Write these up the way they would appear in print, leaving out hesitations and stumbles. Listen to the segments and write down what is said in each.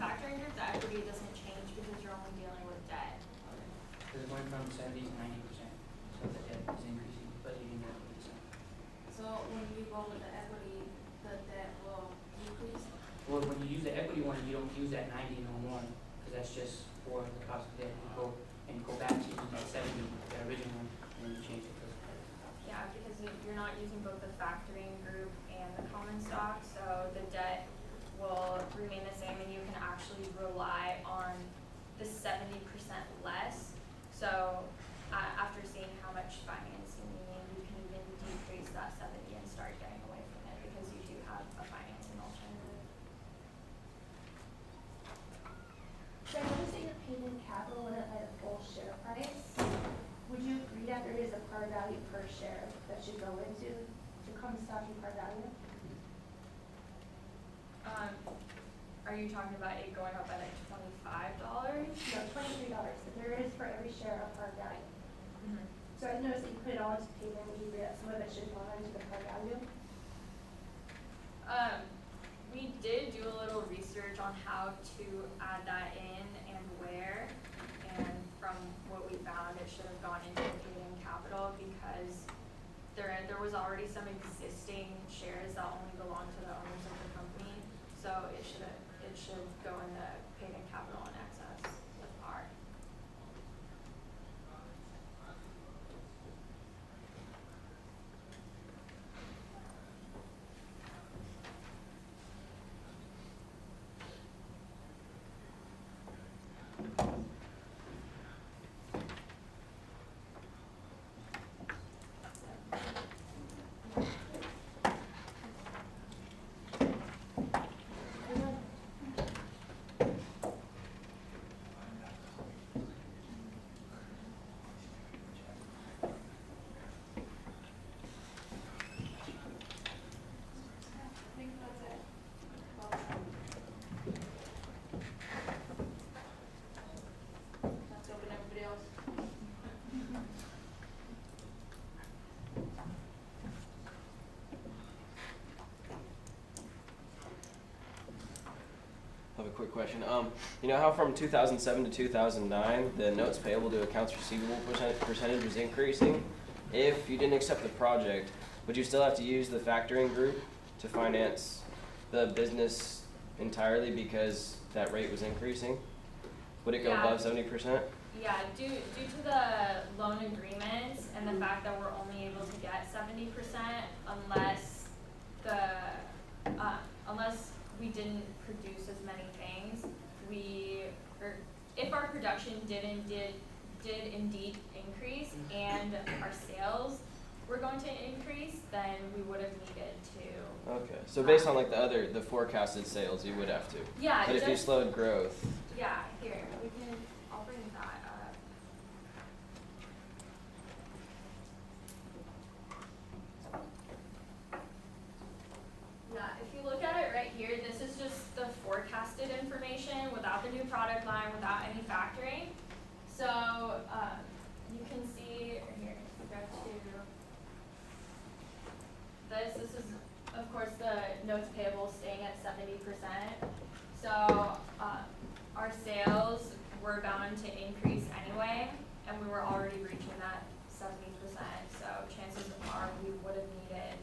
factoring group, the equity doesn't change because you're only dealing with debt. Because it went from 70 to 90%, so the debt is increasing, but you didn't have to. So when you go with the equity, the debt will decrease? Well, when you use the equity one, you don't use that 90 no more, because that's just for the cost of debt. You go back to using that 70, the original one, and then you change it to the cost. Yeah, because you're not using both the factoring group and the common stock, so the debt will remain the same, and you can actually rely on the 70% less. So after seeing how much financing you need, you can even decrease that 70 and start getting away from it because you do have a financing alternative. So I noticed that you're paid in capital and at a full share price. Would you agree that there is a par value per share that should go into the common stock and par value? Are you talking about it going up by like $25? No, $23. But there is for every share of par value. Mm-hmm. So I noticed that you put it all into payment. Would you agree that some of it should go into the par value? We did do a little research on how to add that in and where, and from what we found, it should have gone into paid-in capital because there was already some existing shares that only belong to the owners of the company, so it should go in the paid-in capital in excess of par. I think that's it. Let's open everybody else. I have a quick question. You know how from 2007 to 2009, the notes payable to accounts receivable percentage was increasing? If you didn't accept the project, would you still have to use the factoring group to finance the business entirely because that rate was increasing? Would it go Yeah. above 70%? Yeah, due to the loan agreements and the fact that we're only able to get 70% unless we didn't produce as many things, if our production did indeed increase and our sales were going to increase, then we would have needed to. Okay, so based on like the forecasted sales, you would have to. Yeah, But if you slowed growth, yeah, here, I'll bring that up. Yeah, if you look at it right here, this is just the forecasted information without the new product line, without any factoring. So you can see here, if you go to this is of course the notes payable staying at 70%. So our sales were bound to increase anyway, and we were already reaching that 70%. So chances are we would have needed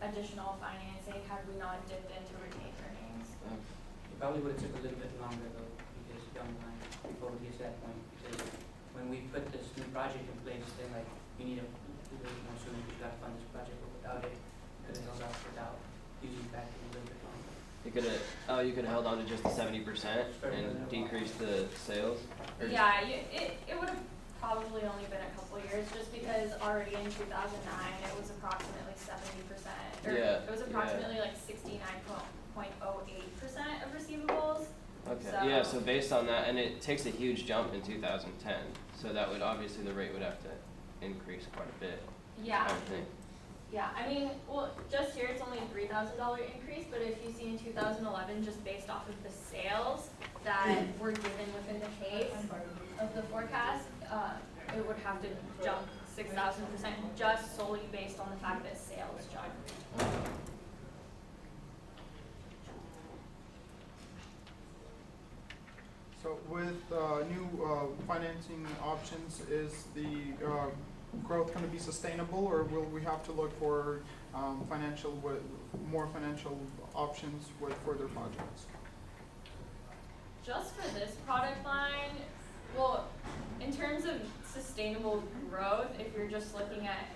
additional financing had we not dipped into retained earnings. It probably would have took a little bit longer though, because down the line, before we get to that point, because when we put this new project in place, then like, you need to do it more soon, because you gotta fund this project, but without it, you could have held out without using factoring a little bit longer. you could have held on to just the 70% and decreased the sales? Or just- Yeah, it would have probably only been a couple years, just because already in 2009 it was approximately 70%, or Yeah, it was approximately like 69.08% of receivables. Okay, yeah, so based on that, and it takes a huge jump in 2010, so that would, obviously the rate would have to increase quite a bit, Yeah, I would think. yeah. I mean, well, just here it's only a $3,000 increase, but if you see in 2011, just based off of the sales that were given within the case of the forecast, it would have to jump 6,000% just solely based on the fact that sales jumped. So with new financing options, is the growth going to be sustainable, or will we have to look for more financial options with further projects? Just for this product line, well, in terms of sustainable growth, if you're just looking at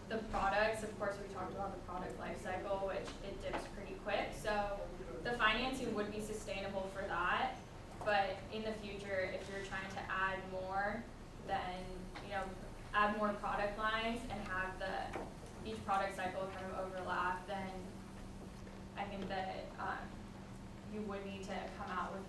the products, of course, we talked about the product life cycle, which it dips pretty quick. So the financing would be sustainable for that. But in the future, if you're trying to add more, then, add more product lines and have each product cycle kind of overlap, then I think that you would need to come out with